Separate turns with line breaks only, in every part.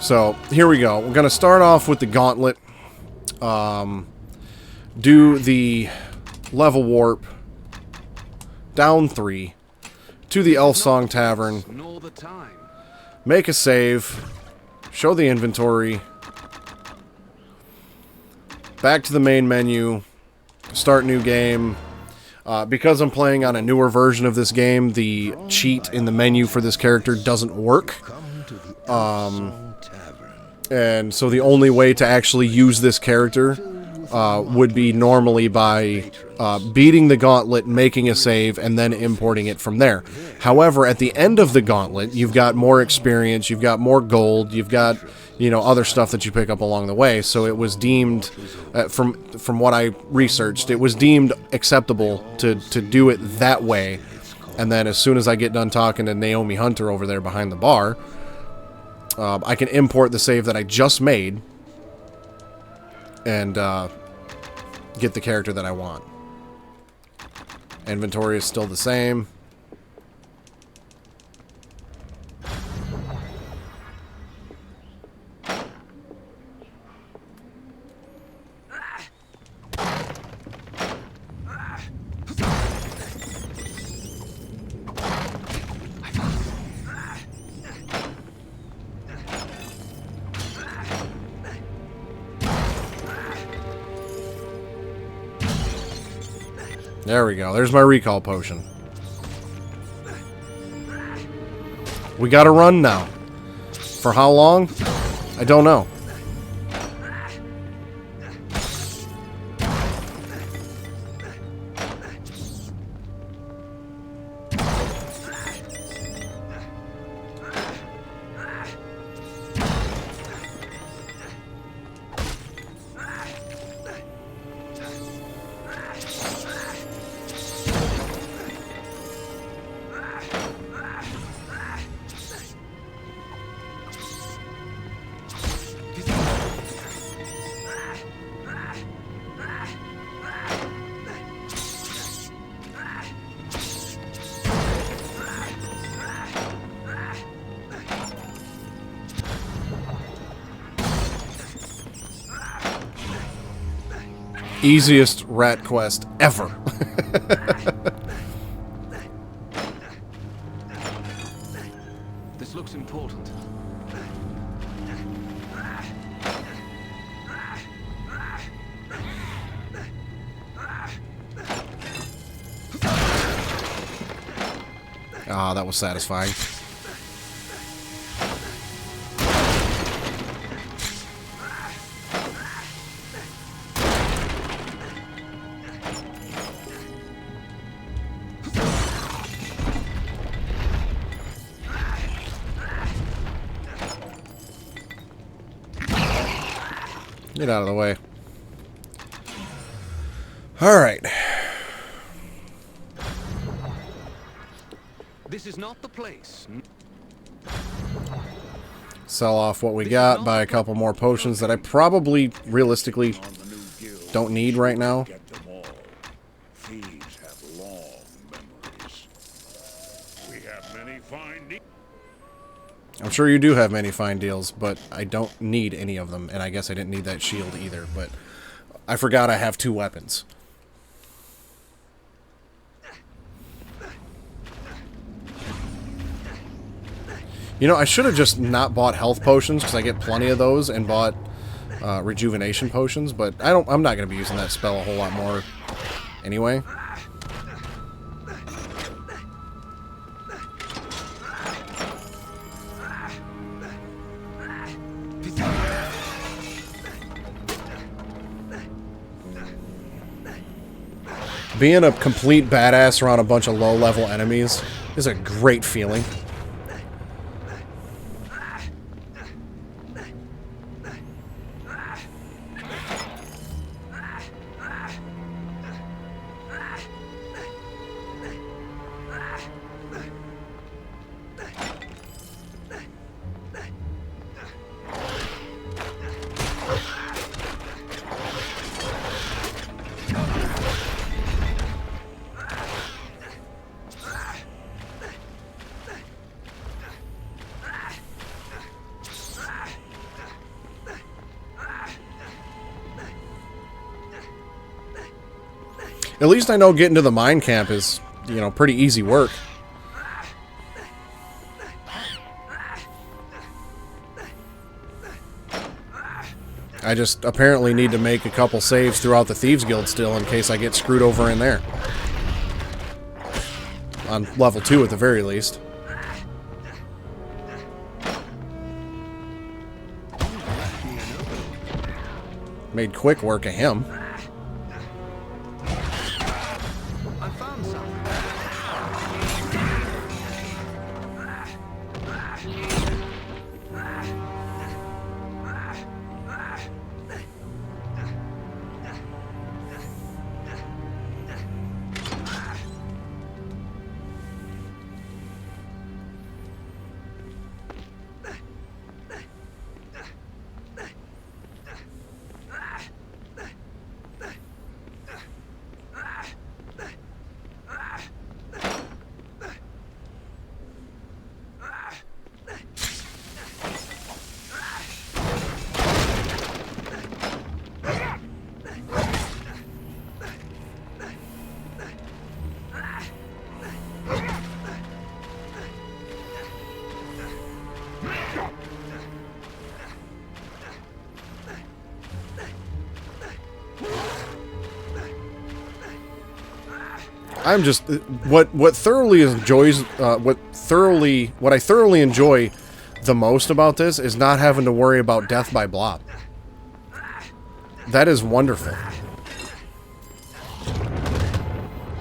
So, here we go. We're going to start off with the gauntlet. Do the level warp. Down 3. To the Elf Song Tavern. Make a save. Show the inventory. Back to the main menu. Start new game. Because I'm playing on a newer version of this game, the cheat in the menu for this character doesn't work. And so the only way to actually use this character would be normally by beating the gauntlet, making a save, and then importing it from there. However, at the end of the gauntlet, you've got more experience, you've got more gold, you've got, you know, other stuff that you pick up along the way. So it was deemed, from what I researched, it was deemed acceptable to do it that way. And then as soon as I get done talking to Naomi Hunter over there behind the bar, I can import the save that I just made and get the character that I want. Inventory is still the same. There we go. There's my recall potion. We gotta run now. For how long? I don't know. Easiest rat quest ever.
This looks important.
Ah, that was satisfying. Get out of the way. Alright.
This is not the place.
Sell off what we got, buy a couple more potions that I probably, realistically, don't need right now. I'm sure you do have many fine deals, but I don't need any of them, and I guess I didn't need that shield either, but I forgot I have 2 weapons. You know, I should have just not bought health potions, because I get plenty of those, and bought rejuvenation potions, but I'm not going to be using that spell a whole lot more anyway. Being a complete badass around a bunch of low-level enemies is a great feeling. At least I know getting to the mine camp is, you know, pretty easy work. I just apparently need to make a couple saves throughout the Thieves Guild still in case I get screwed over in there. On level 2 at the very least. Made quick work of him.
I found something.
I'm just what I thoroughly enjoy the most about this is not having to worry about death by blob. That is wonderful.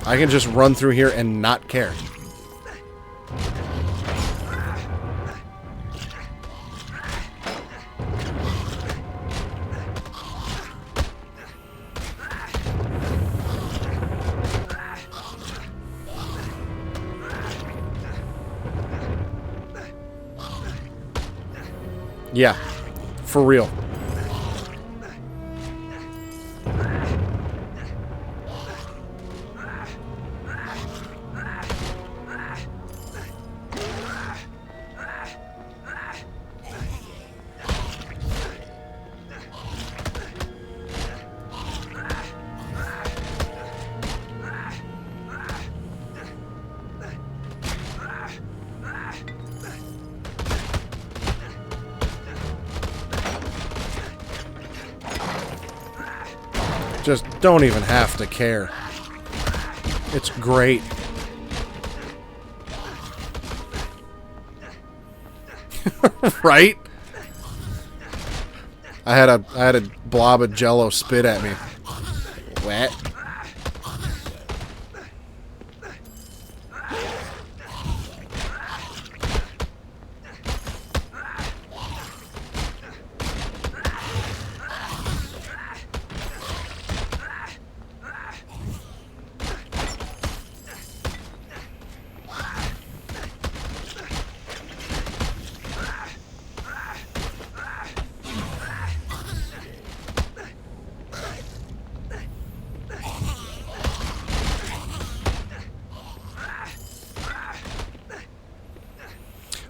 I can just run through here and not care. Yeah, for real. Just don't even have to care. It's great. Right? I had a blob of jello spit at me. Wet.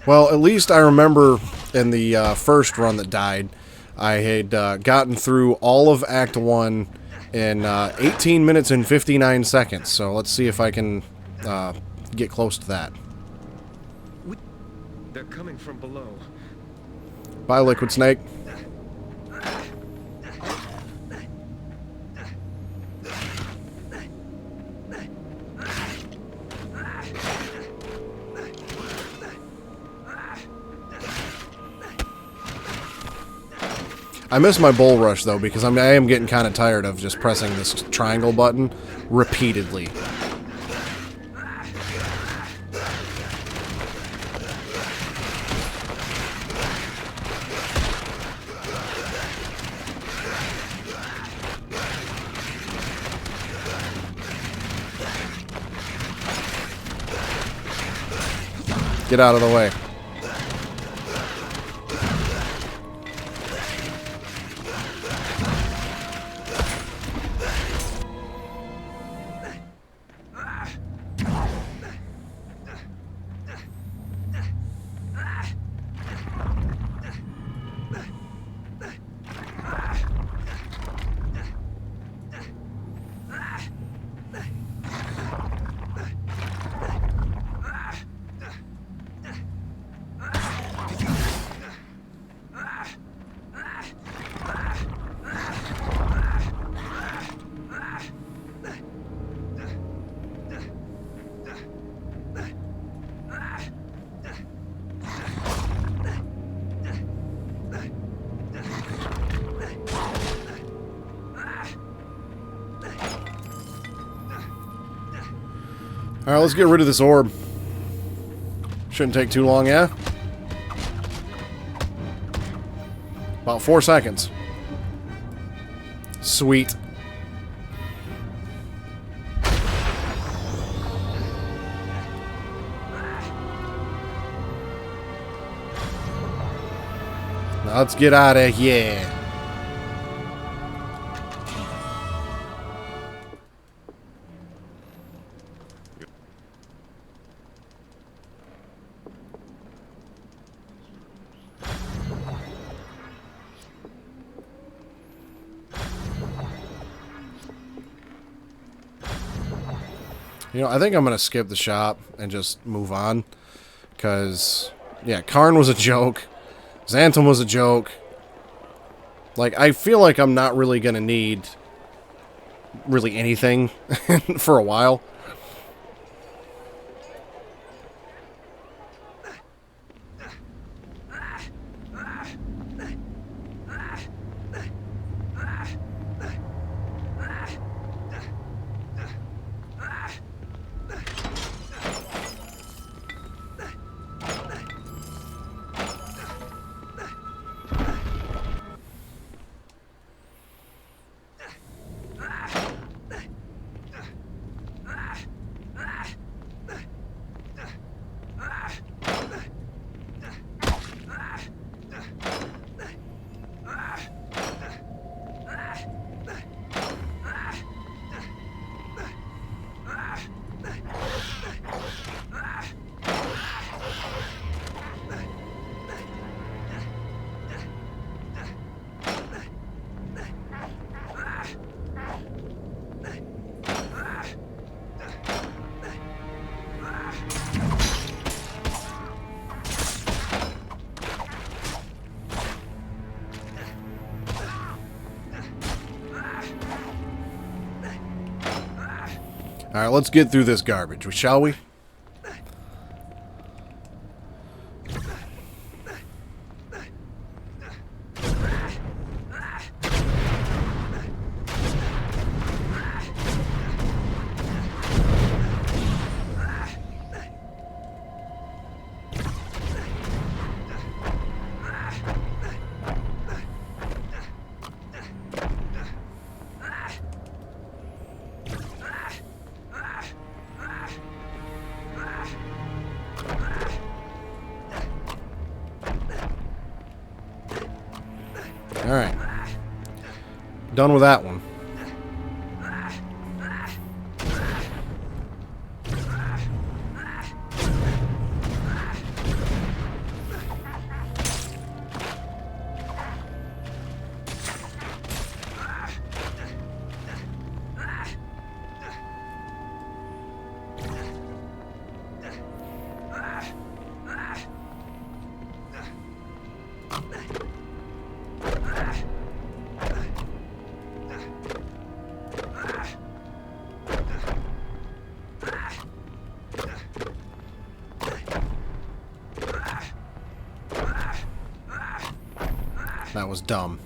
Well, at least I remember in the first run that died, I had gotten through all of Act 1 in 18 minutes and 59 seconds. So let's see if I can get close to that.
They're coming from below.
Bye, Liquid Snake. I miss my bull rush, though, because I am getting kind of tired of just pressing this triangle button repeatedly. Get out of the way. Alright, let's get rid of this orb. Shouldn't take too long, yeah? About 4 seconds. Sweet. Now let's get out of here. You know, I think I'm going to skip the shop and just move on. Because, yeah, Karn was a joke. Xantum was a joke. Like, I feel like I'm not really going to need really anything for a while. Alright, let's get through this garbage, shall we? Alright. Done with that one. That was dumb.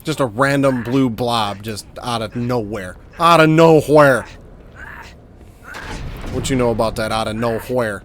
Just a random blue blob just out of nowhere. Out of nowhere. What you know about that out of nowhere?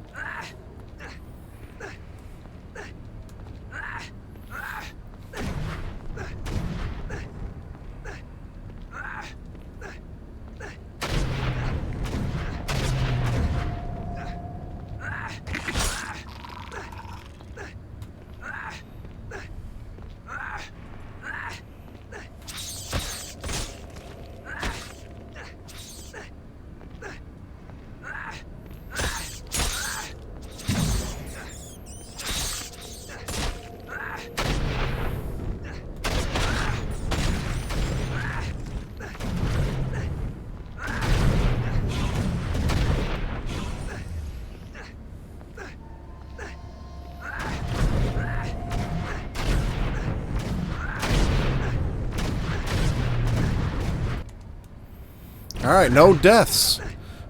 Alright, no deaths.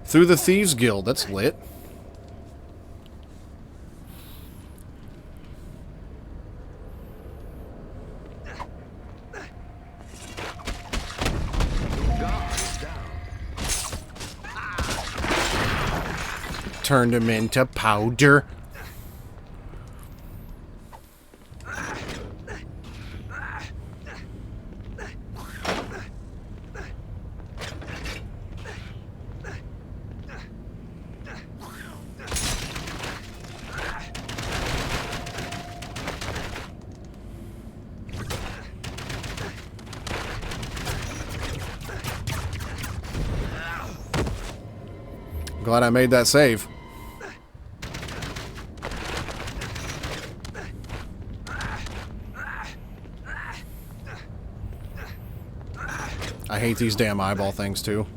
Through the Thieves Guild. That's lit. Turned him into powder. Glad I made that save. I hate these damn eyeball things too.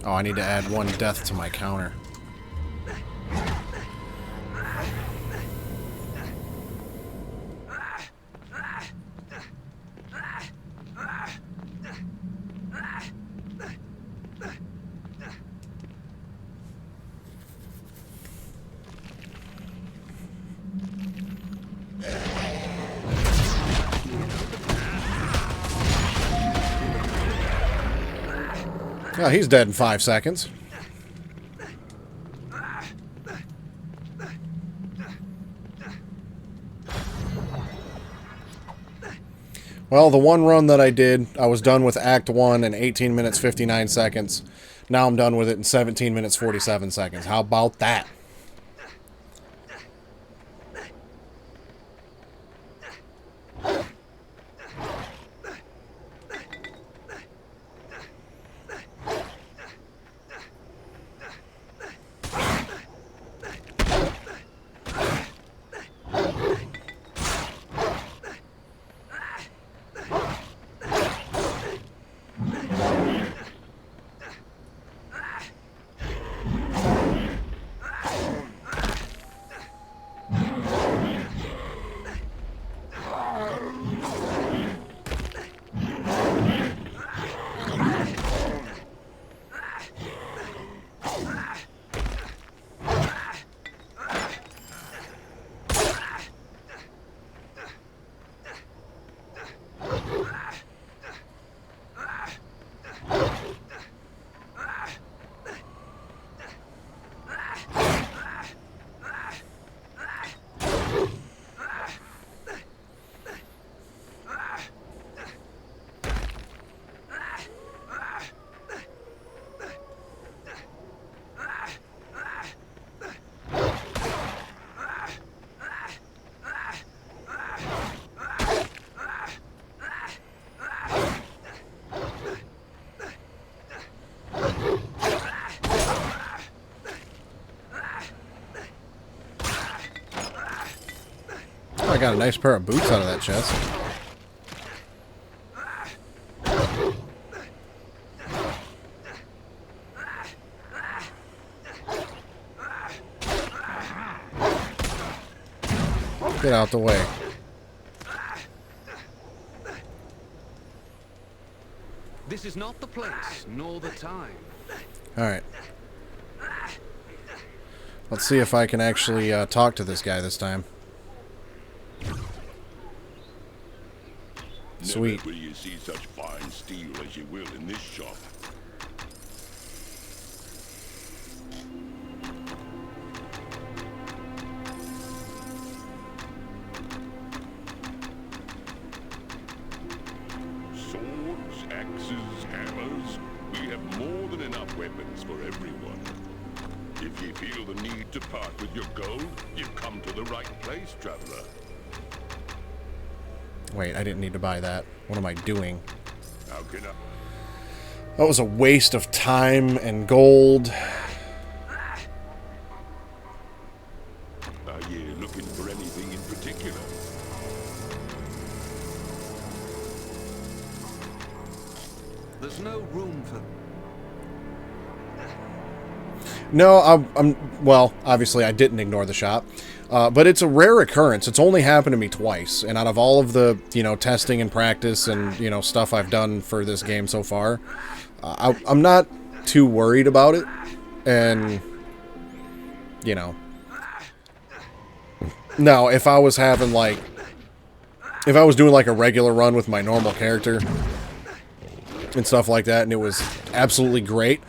Oh, I need to add one death to my counter. Oh, he's dead in 5 seconds. Well, the one run that I did, I was done with Act 1 in 18 minutes 59 seconds. Now I'm done with it in 17 minutes 47 seconds. How about that? I got a nice pair of boots out of that chest. Get out the way.
This is not the place, nor the time.
Alright. Let's see if I can actually talk to this guy this time. Sweet.
Never will you see such fine steel as you will in this shop. Swords, axes, hammers. We have more than enough weapons for everyone. If you feel the need to part with your gold, you've come to the right place, traveler.
Wait, I didn't need to buy that. What am I doing?
How can I?
That was a waste of time and gold.
Are you looking for anything in particular?
There's no room for...
No, well, obviously I didn't ignore the shop. But it's a rare occurrence. It's only happened to me twice. And out of all of the, testing and practice and, stuff I've done for this game so far, I'm not too worried about it. And, now, if I was having, like, if I was doing, like, a regular run with my normal character and stuff like that, and it was absolutely great,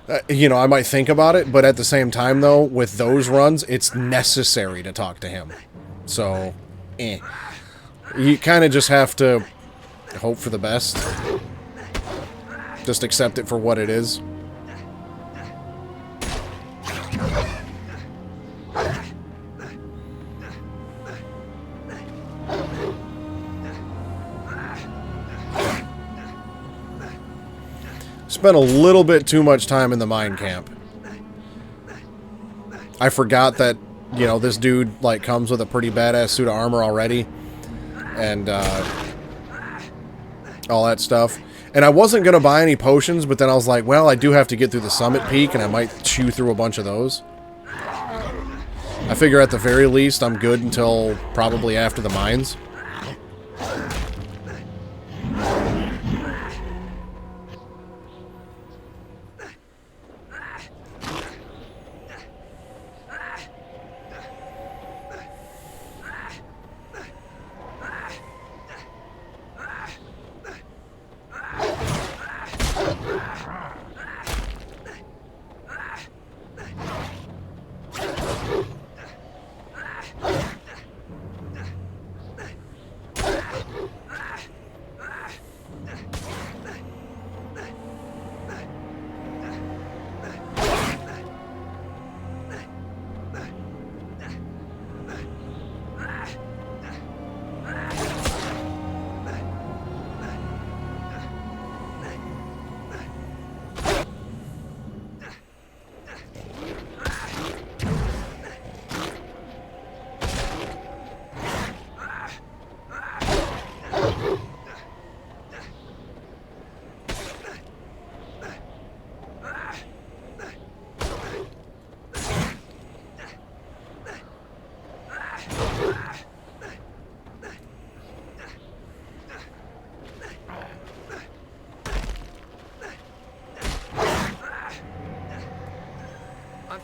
I might think about it, but at the same time, though, with those runs, it's necessary to talk to him. So, You kind of just have to hope for the best. Just accept it for what it is. Spent a little bit too much time in the mine camp. I forgot that, this dude, like, comes with a pretty badass suit of armor already. And, all that stuff. And I wasn't going to buy any potions, but then I was like, well, I do have to get through the summit peak, and I might chew through a bunch of those. I figure at the very least, I'm good until probably after the mines.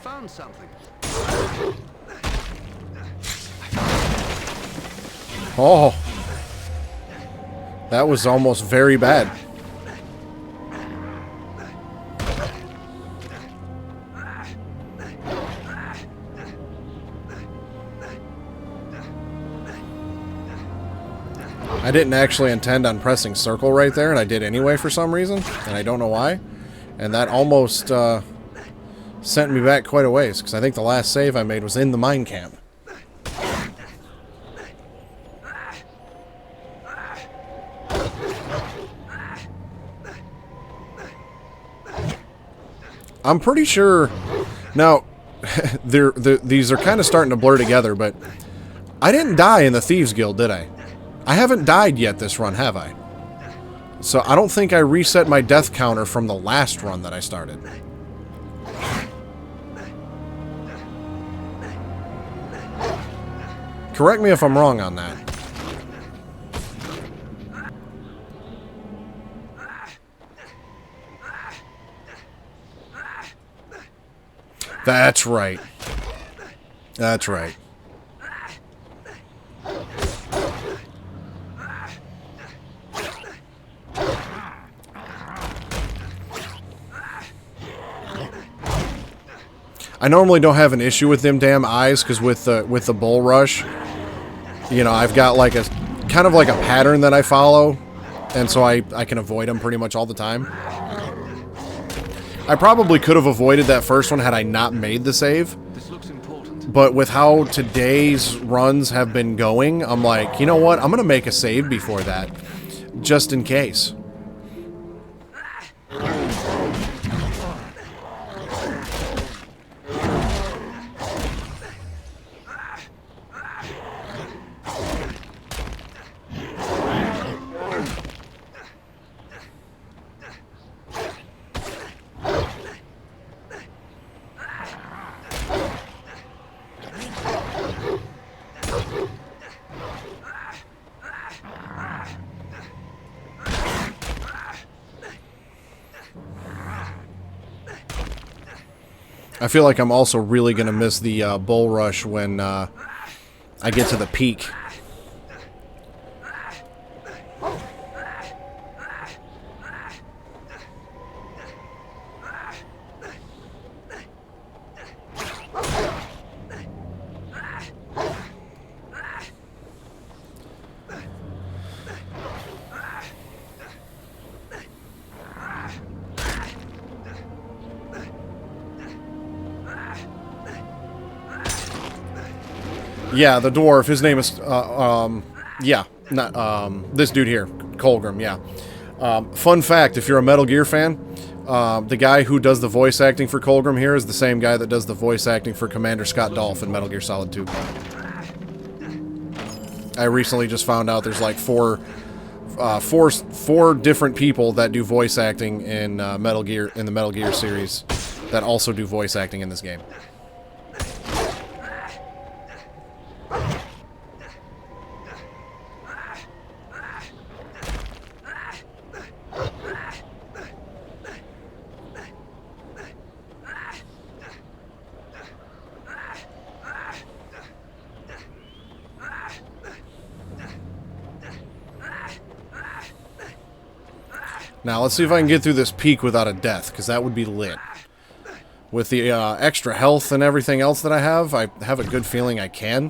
Found something.
Oh. That was almost very bad. I didn't actually intend on pressing circle right there, and I did anyway for some reason, and I don't know why. And that almost, sent me back quite a ways, because I think the last save I made was in the mine camp. I'm pretty sure... Now, these are kind of starting to blur together, but I didn't die in the Thieves Guild, did I? I haven't died yet this run, have I? So I don't think I reset my death counter from the last run that I started. Correct me if I'm wrong on that. That's right. That's right. I normally don't have an issue with them damn eyes, because with the bull rush, I've got like a kind of like a pattern that I follow, and so I can avoid them pretty much all the time. I probably could have avoided that first one had I not made the save.
This looks important.
But with how today's runs have been going, I'm like, you know what? I'm gonna make a save before that, just in case. I feel like I'm also really going to miss the bull rush when I get to the peak. Yeah, the dwarf, his name is, yeah, not, this dude here, Colgrim, yeah. Fun fact, if you're a Metal Gear fan, the guy who does the voice acting for Colgrim here is the same guy that does the voice acting for Commander Scott Dolph in Metal Gear Solid 2. I recently just found out there's like four different people that do voice acting in the Metal Gear series that also do voice acting in this game. Now, let's see if I can get through this peak without a death, because that would be lit. With the extra health and everything else that I have a good feeling I can.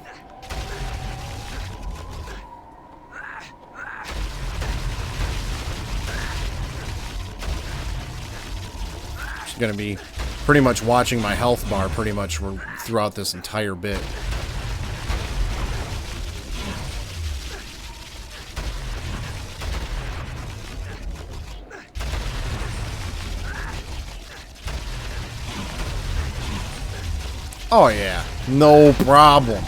Just gonna be pretty much watching my health bar pretty much throughout this entire bit. Oh yeah, no problem.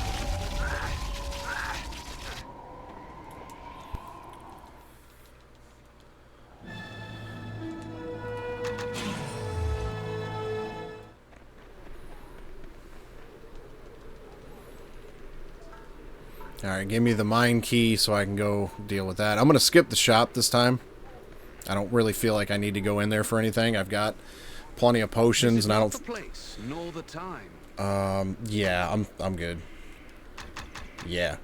Alright, give me the mine key so I can go deal with that. I'm going to skip the shop this time. I don't really feel like I need to go in there for anything. I've got plenty of potions and I don't...
The place, nor the time.
Yeah, I'm good. Yeah.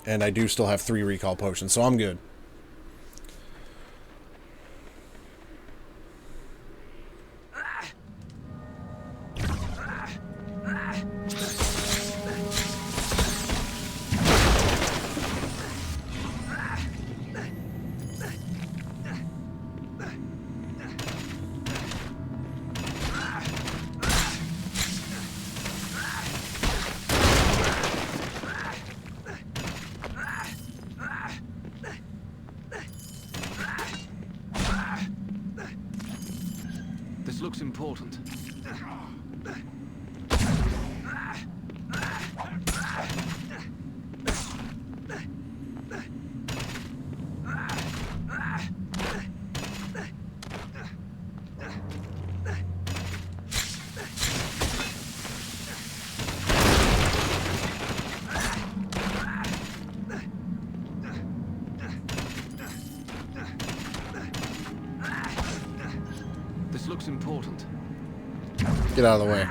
And I do still have 3 recall potions, so I'm good.
This looks important. This looks important.
Get out of the way.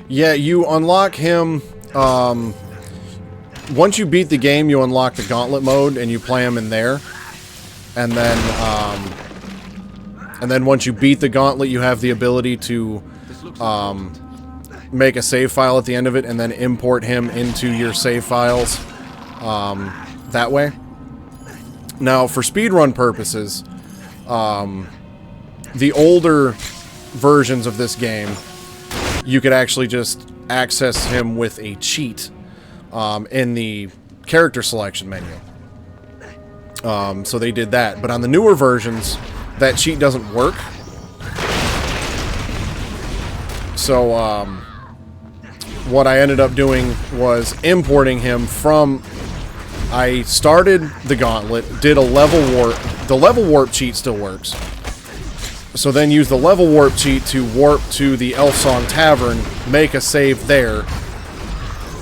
Yeah, you unlock him, once you beat the game, you unlock the gauntlet mode, and you play him in there. And then once you beat the gauntlet, you have the ability to, make a save file at the end of it, and then import him into your save files, that way. Now, for speedrun purposes, the older versions of this game, you could actually just access him with a cheat in the character selection menu. So they did that. But on the newer versions, that cheat doesn't work. So what I ended up doing was importing him from... I started the gauntlet, did a level warp. The level warp cheat still works. So then use the level warp cheat to warp to the Elfsong Tavern, make a save there,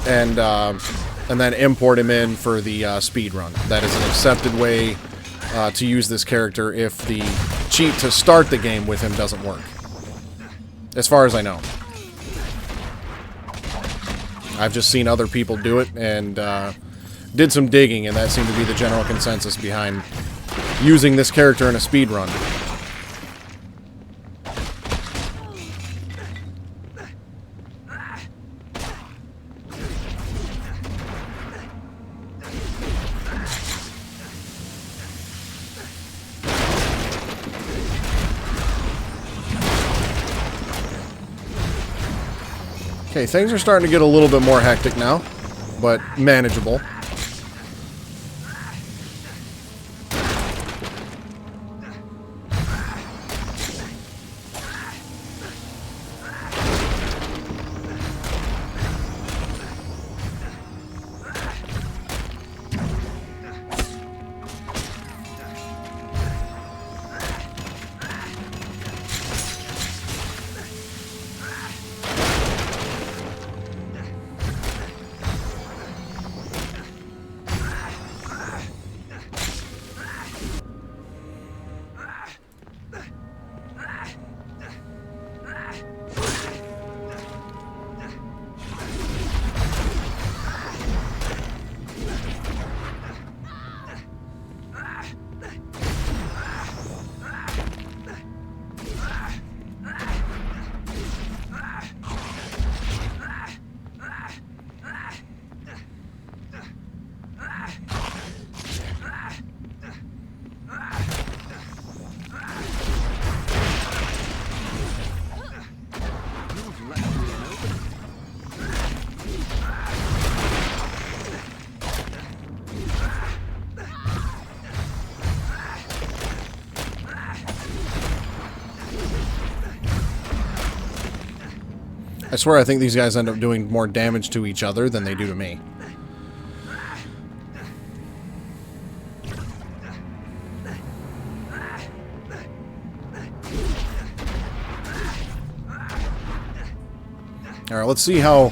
and then import him in for the speedrun. That is an accepted way to use this character if the cheat to start the game with him doesn't work. As far as I know. I've just seen other people do it, and did some digging, and that seemed to be the general consensus behind using this character in a speedrun. Okay, things are starting to get a little bit more hectic now, but manageable. I swear I think these guys end up doing more damage to each other than they do to me. Alright, let's see how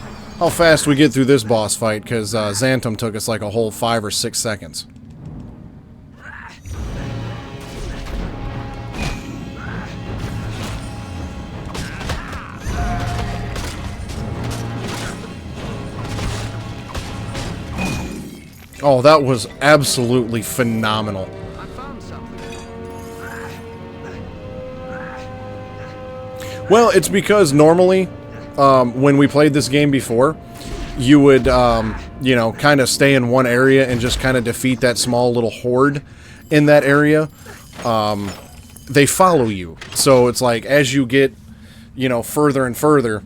fast we get through this boss fight, because Xantum took us like a whole 5 or 6 seconds. Oh, that was absolutely phenomenal.
I found something.
Well, it's because normally, when we played this game before, you would, you know, kind of stay in one area and just kind of defeat that small little horde in that area. They follow you. So it's like, as you get, you know, further and further...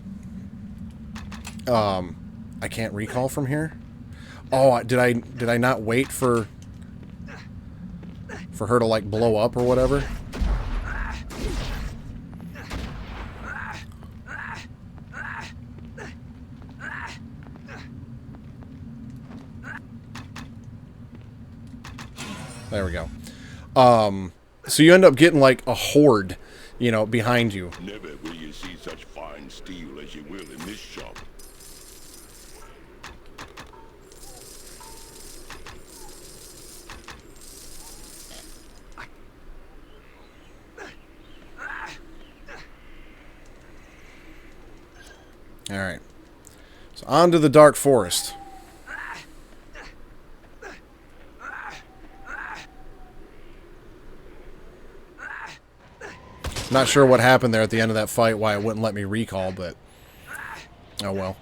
I can't recall from here. Oh, did I not wait for her to, like, blow up or whatever? There we go. So you end up getting, like, a horde, you know, behind you.
Never will you see such fine steel as you will in this shop.
Alright. So on to the Dark Forest. Not sure what happened there at the end of that fight, why it wouldn't let me recall, but... oh well.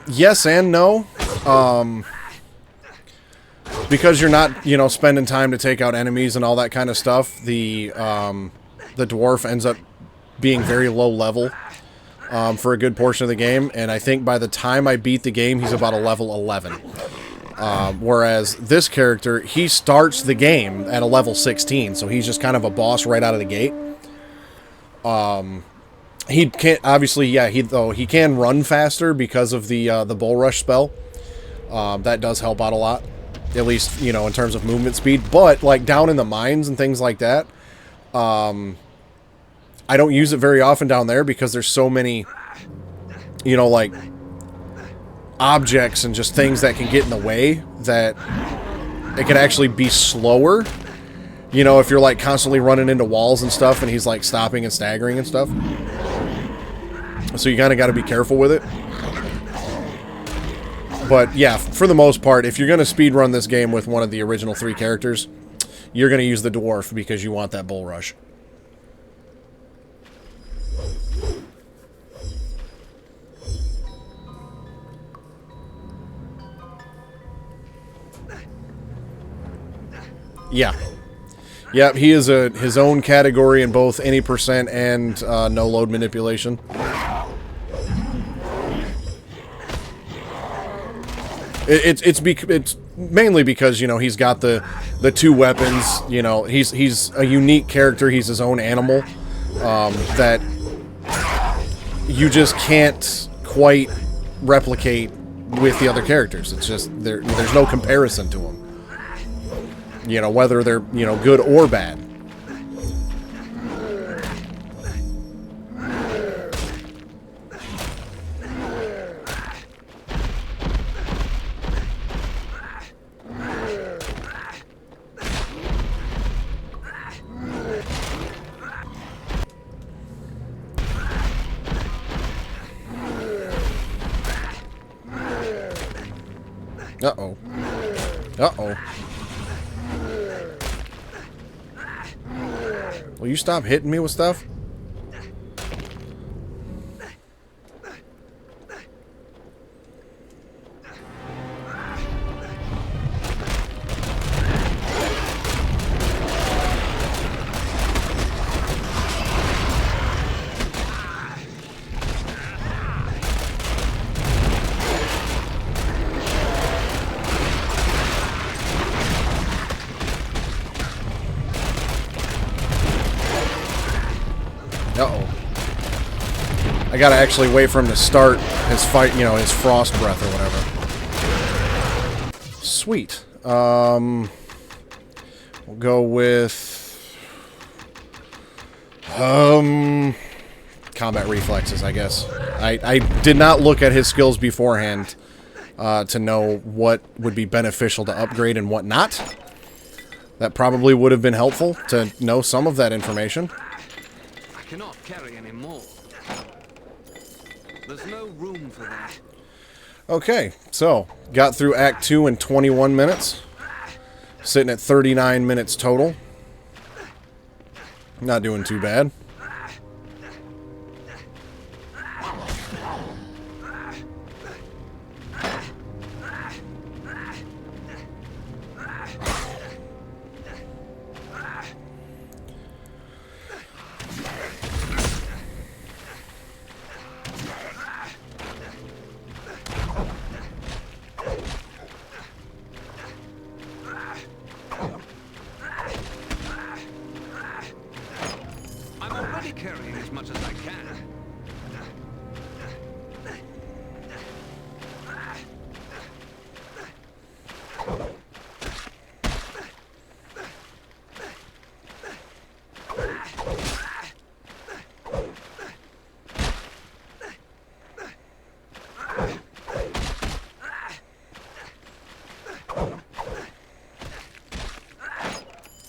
Yes and no. Because you're not, you know, spending time to take out enemies and all that kind of stuff, the the dwarf ends up being very low level for a good portion of the game, and I think by the time I beat the game, he's about a level 11. Whereas this character, he starts the game at a level 16, so he's just kind of a boss right out of the gate. He can't, obviously, yeah, he can run faster because of the Bull Rush spell. That does help out a lot, at least, you know, in terms of movement speed. But, like, down in the mines and things like that, I don't use it very often down there because there's so many, you know, like, objects and just things that can get in the way that it can actually be slower. You know, if you're, like, constantly running into walls and stuff and he's, like, stopping and staggering and stuff. So you kind of got to be careful with it. But, yeah, for the most part, if you're going to speedrun this game with one of the original 3 characters, you're going to use the dwarf because you want that bull rush. Yeah. Yep, he is his own category in both any percent and no load manipulation. It's mainly because, you know, he's got the 2 weapons. You know, he's a unique character. He's his own animal that you just can't quite replicate with the other characters. It's just there's no comparison to him. You know, whether they're, you know, good or bad. Uh-oh. Uh-oh. Will you stop hitting me with stuff? Uh-oh. I gotta actually wait for him to start his fight, you know, his frost breath or whatever. Sweet. We'll go with... combat reflexes, I guess. I did not look at his skills beforehand to know what would be beneficial to upgrade and what not. That probably would have been helpful to know some of that information.
I cannot carry any more. There's no room for that.
Okay, so got through Act 2 in 21 minutes. Sitting at 39 minutes total. Not doing too bad.
I'm already carrying as much as I can.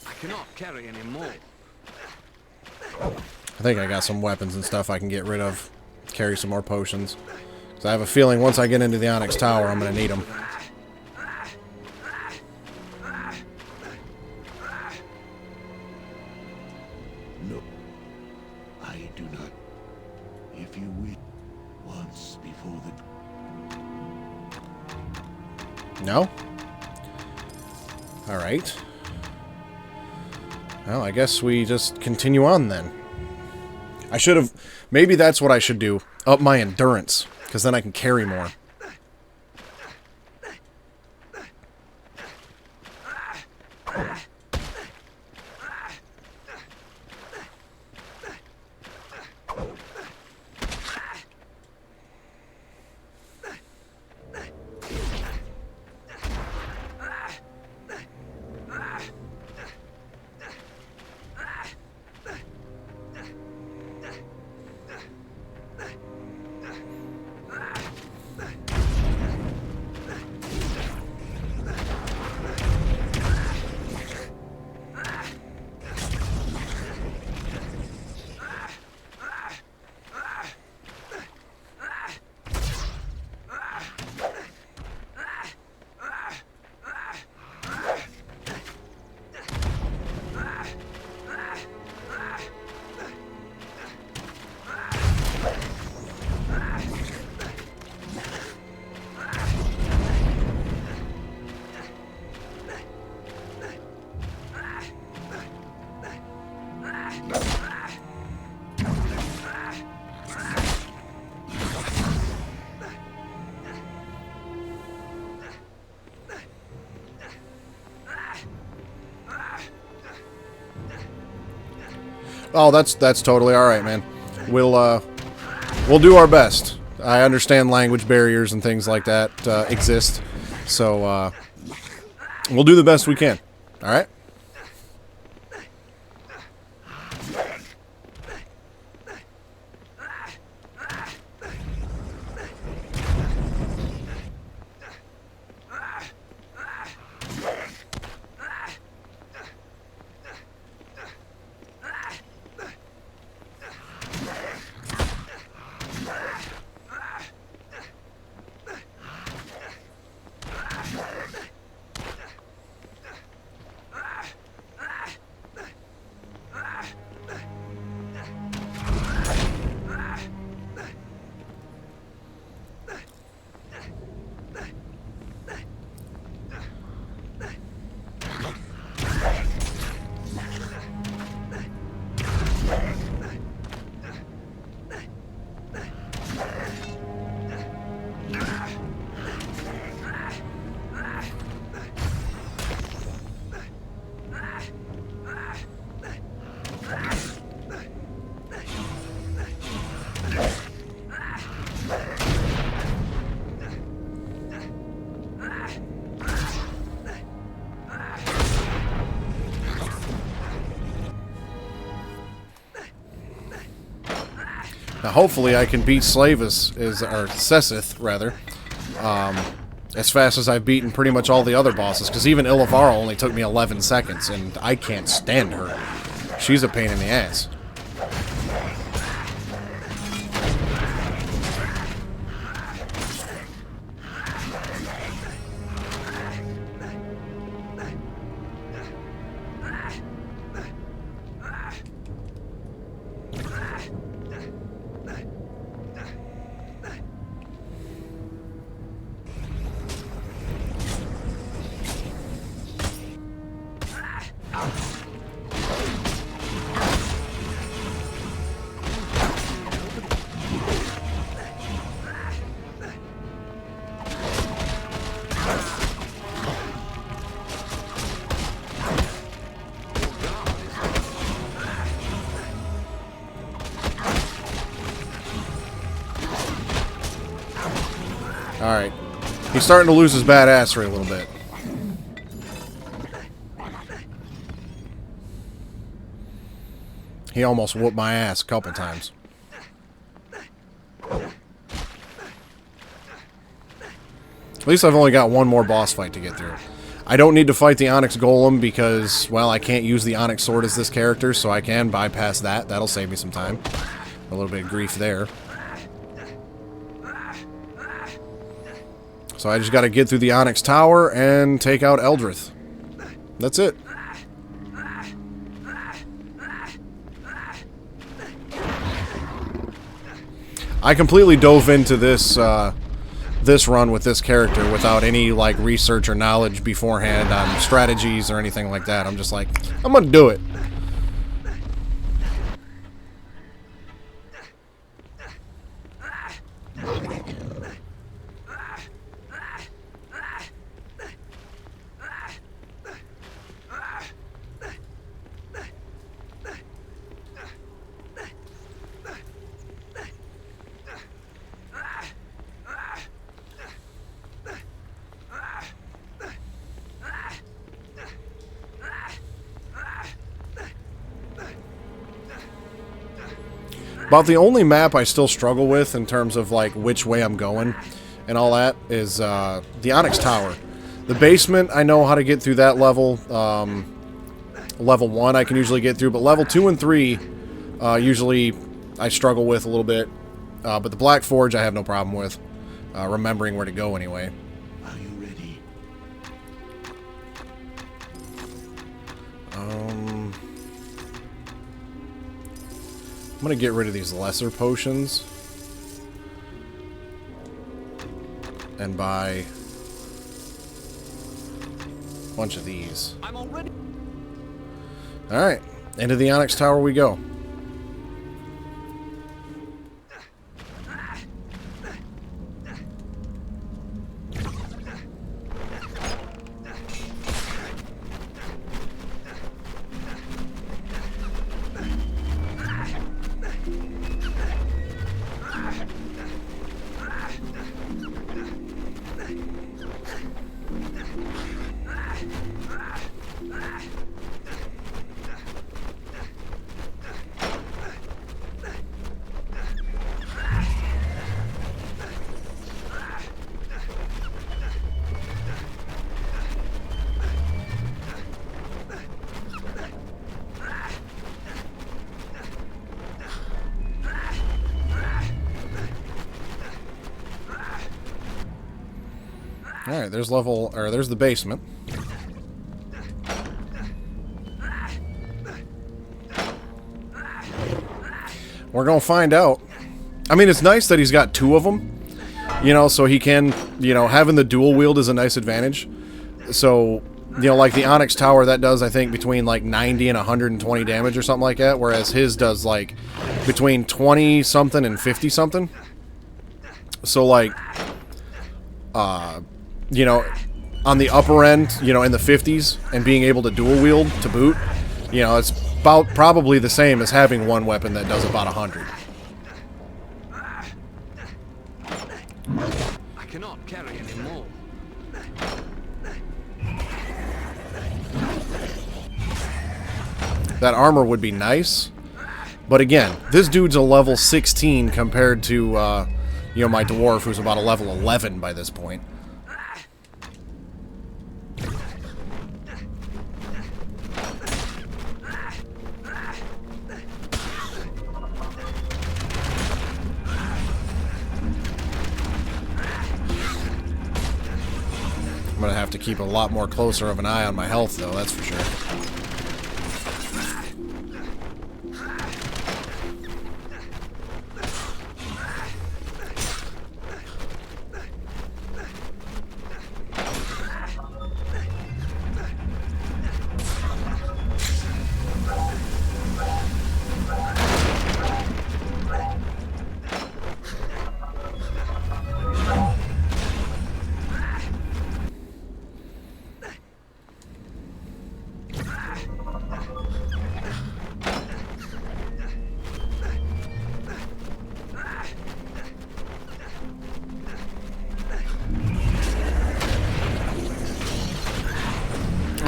I cannot carry any more.
I think I got some weapons and stuff I can get rid of. Carry some more potions. Because I have a feeling once I get into the Onyx Tower, I'm going to need them.
No, I do not. If you will, once before the...
No? Alright. Well, I guess we just continue on then. I should have... Maybe that's what I should do. Up my endurance. Because then I can carry more. Oh, that's totally alright, man. We'll do our best. I understand language barriers and things like that exist. So, we'll do the best we can. Alright? Now, hopefully, I can beat Slavis, or Sessith, rather, as fast as I've beaten pretty much all the other bosses, because even Ilivara only took me 11 seconds, and I can't stand her. She's a pain in the ass. Alright. He's starting to lose his badassery a little bit. He almost whooped my ass a couple times. At least I've only got one more boss fight to get through. I don't need to fight the Onyx Golem because, well, I can't use the Onyx Sword as this character, so I can bypass that. That'll save me some time. A little bit of grief there. So I just gotta get through the Onyx Tower and take out Eldrith. That's it. I completely dove into this this run with this character without any like research or knowledge beforehand on strategies or anything like that. I'm just like, I'm gonna do it. About the only map I still struggle with in terms of like which way I'm going and all that is the Onyx Tower. The basement, I know how to get through that level. Level 1 I can usually get through, but level 2 and 3 usually I struggle with a little bit. But the Black Forge I have no problem with remembering where to go anyway.
Are you ready?
I'm gonna get rid of these lesser potions and buy a bunch of these.
I'm already.
Alright, into the Onyx Tower we go. Alright, there's there's the basement. We're gonna find out. I mean, it's nice that he's got 2 of them. You know, so he can, you know, having the dual wield is a nice advantage. So, you know, like the Onyx Tower, that does, I think, between like 90 and 120 damage or something like that, whereas his does like between 20-something and 50-something. So, like, you know, on the upper end, you know, in the 50s, and being able to dual wield to boot, you know, it's about probably the same as having one weapon that does about 100.
I cannot carry any more.
That armor would be nice, but again, this dude's a level 16 compared to, you know, my dwarf, who's about a level 11 by this point. I'm gonna have to keep a lot more closer of an eye on my health, though, that's for sure.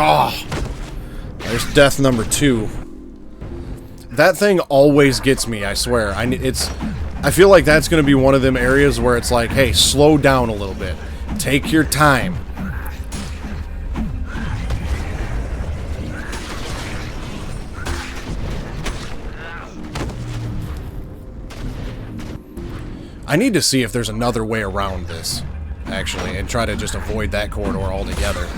Oh, there's death number 2. That thing always gets me, I swear. I feel like that's going to be one of them areas where it's like, hey, slow down a little bit. Take your time. I need to see if there's another way around this, actually, and try to just avoid that corridor altogether.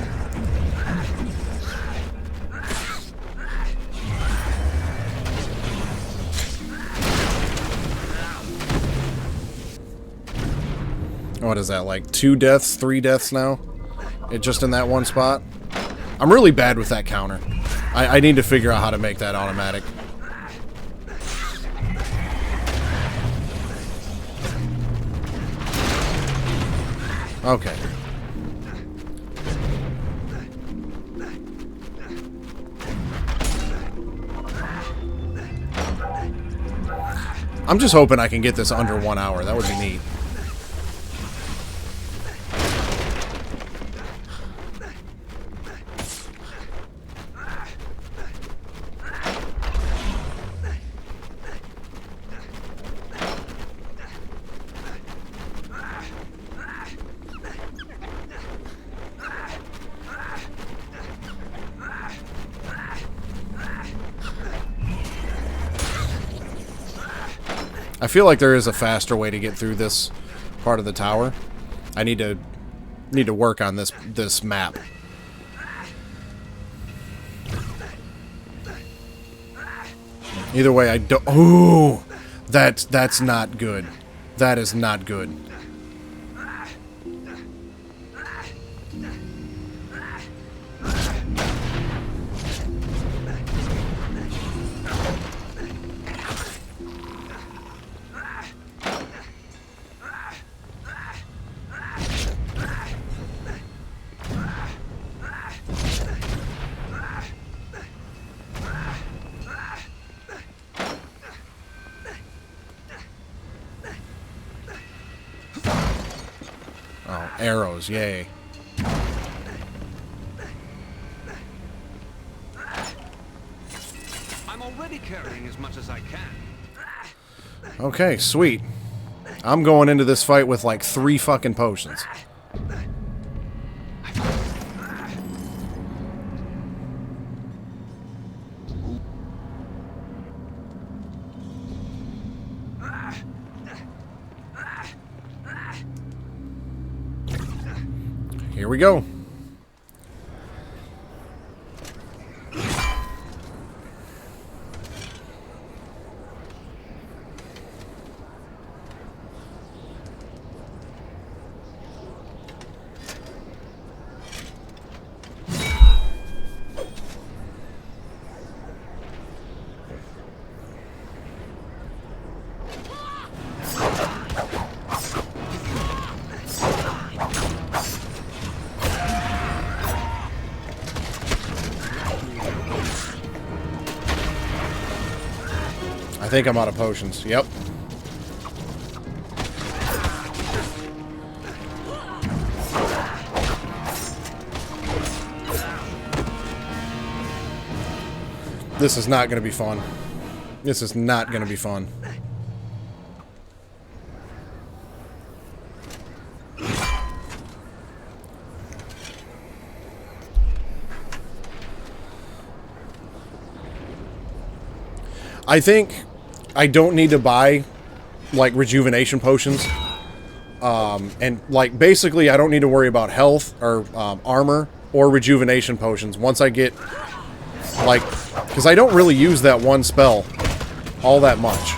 What is that, like 2 deaths, 3 deaths now? Just in that one spot? I'm really bad with that counter. I need to figure out how to make that automatic. Okay. I'm just hoping I can get this under 1 hour. That would be neat. I feel like there is a faster way to get through this part of the tower. I need to work on this map. Either way, I don't. Ooh, that's not good. That is not good. Oh, arrows, yay.
I'm already carrying as much as I can.
Okay, sweet. I'm going into this fight with like 3 fucking potions. Here we go. I think I'm out of potions. Yep. This is not going to be fun. This is not going to be fun. I think I don't need to buy, like, rejuvenation potions. And, like, basically I don't need to worry about health or armor or rejuvenation potions once I get, like, because I don't really use that one spell all that much.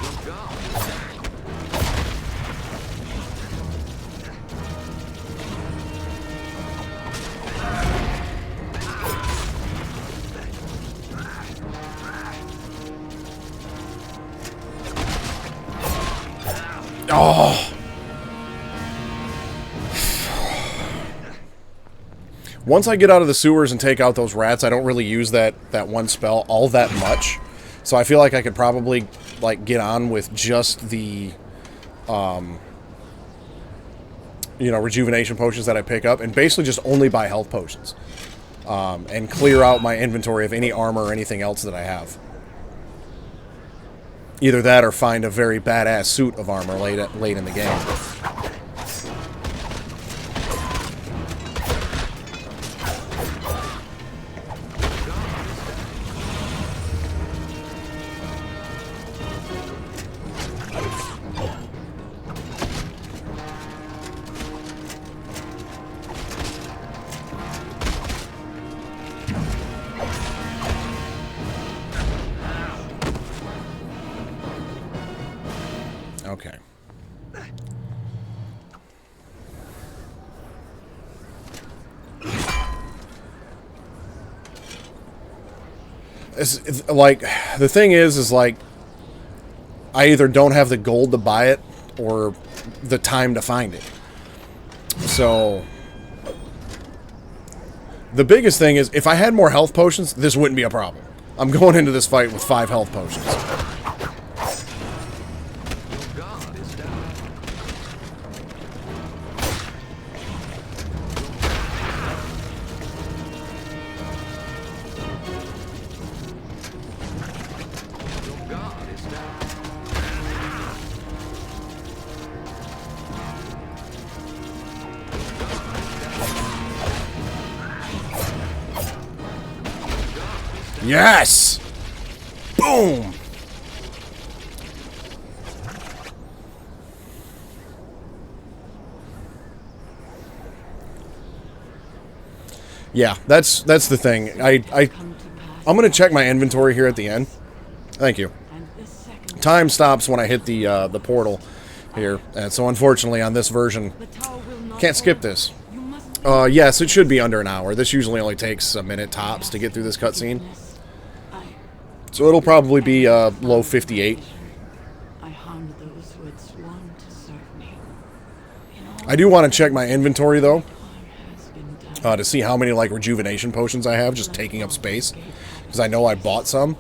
Oh! Once I get out of the sewers and take out those rats, I don't really use that one spell all that much. So I feel like I could probably, like, get on with just the, you know, rejuvenation potions that I pick up, and basically just only buy health potions. And clear out my inventory of any armor or anything else that I have. Either that or find a very badass suit of armor late in the game. Okay. It's like, the thing is like, I either don't have the gold to buy it or the time to find it. So the biggest thing is, if I had more health potions, this wouldn't be a problem. I'm going into this fight with 5 health potions. Yes! Boom! Yeah, that's the thing. I'm going to check my inventory here at the end. Thank you. Time stops when I hit the portal here. And so unfortunately on this version, can't skip this. Yes, it should be under an hour. This usually only takes a minute tops to get through this cutscene. So it'll probably be low 58. I do want to check my inventory though, to see how many like rejuvenation potions I have, just taking up space, because I know I bought some.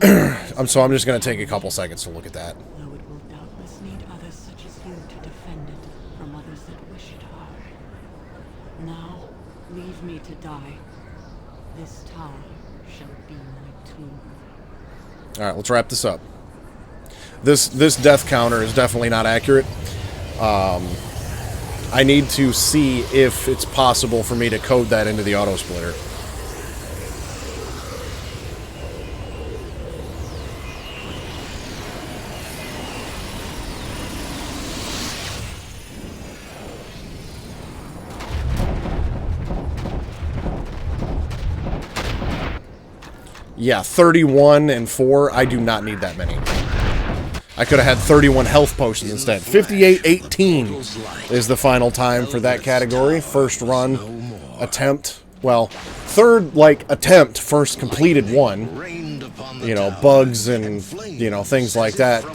So I'm just going to take a couple seconds to look at that.
Though it will doubtless need others such as you to defend it from others that wish it hard. Now, leave me to die. This tower shall be my tomb.
Alright, let's wrap this up. This death counter is definitely not accurate. I need to see if it's possible for me to code that into the auto splitter. Yeah, 31 and 4. I do not need that many. I could have had 31 health potions instead. 58:18 is the final time for that category. First run attempt. Well, third, like, attempt. First completed one. You know, bugs and, you know, things like that.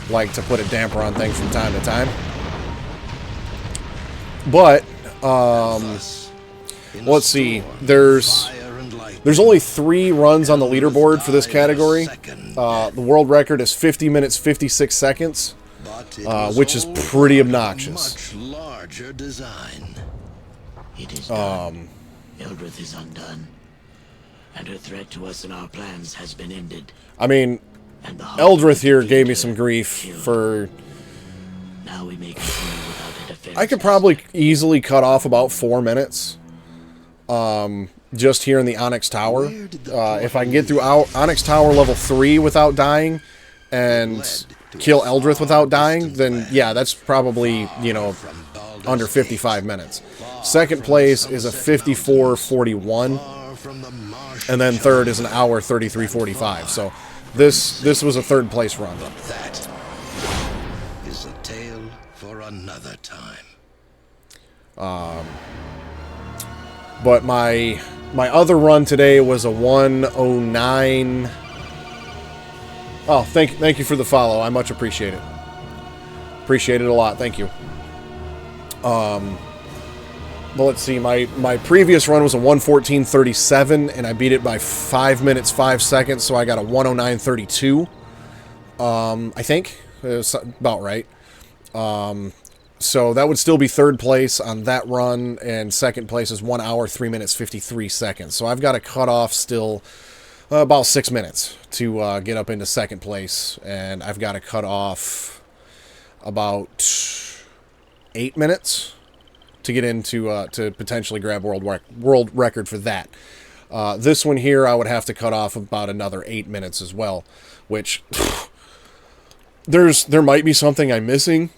Like to put a damper on things from time to time. But, let's see. There's only 3 runs on the leaderboard for this category. The world record is 50 minutes 56 seconds, which is pretty obnoxious.
It is done. Eldrith is undone, and her threat to us and our plans has been ended.
I mean, Eldrith here gave me some grief for...
Now we may continue without a defense.
I could probably easily cut off about 4 minutes. Just here in the Onyx Tower. If I can get through Onyx Tower level 3 without dying and kill Eldrith without dying, then yeah, that's probably, you know, under 55 minutes. Second place is a 54:41, and then third is an hour 33:45. So this was a third place run.
That is a tale for another time.
But my other run today was a 1:09. Oh, thank you for the follow. I much appreciate it. Appreciate it a lot. Thank you. Well, let's see. My previous run was a 1:14:37, and I beat it by 5 minutes 5 seconds, so I got a 1:09:32. I think it's about right. So that would still be third place on that run, and second place is 1 hour 3 minutes 53 seconds. So I've got to cut off still about 6 minutes to get up into second place, and I've got to cut off about 8 minutes to get into to potentially grab world record for that. This one here, I would have to cut off about another 8 minutes as well, which there might be something I'm missing.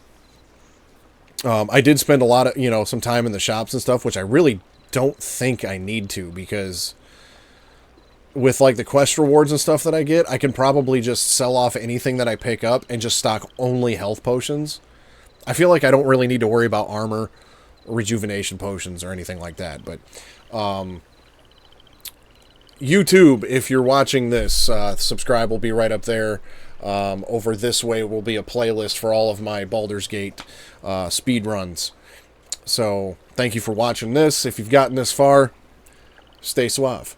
I did spend a lot of, you know, some time in the shops and stuff, which I really don't think I need to, because with like the quest rewards and stuff that I get, I can probably just sell off anything that I pick up and just stock only health potions. I feel like I don't really need to worry about armor or rejuvenation potions or anything like that. But YouTube, if you're watching this, subscribe will be right up there. Over this way will be a playlist for all of my Baldur's Gate speed runs. So thank you for watching this. If you've gotten this far, stay suave.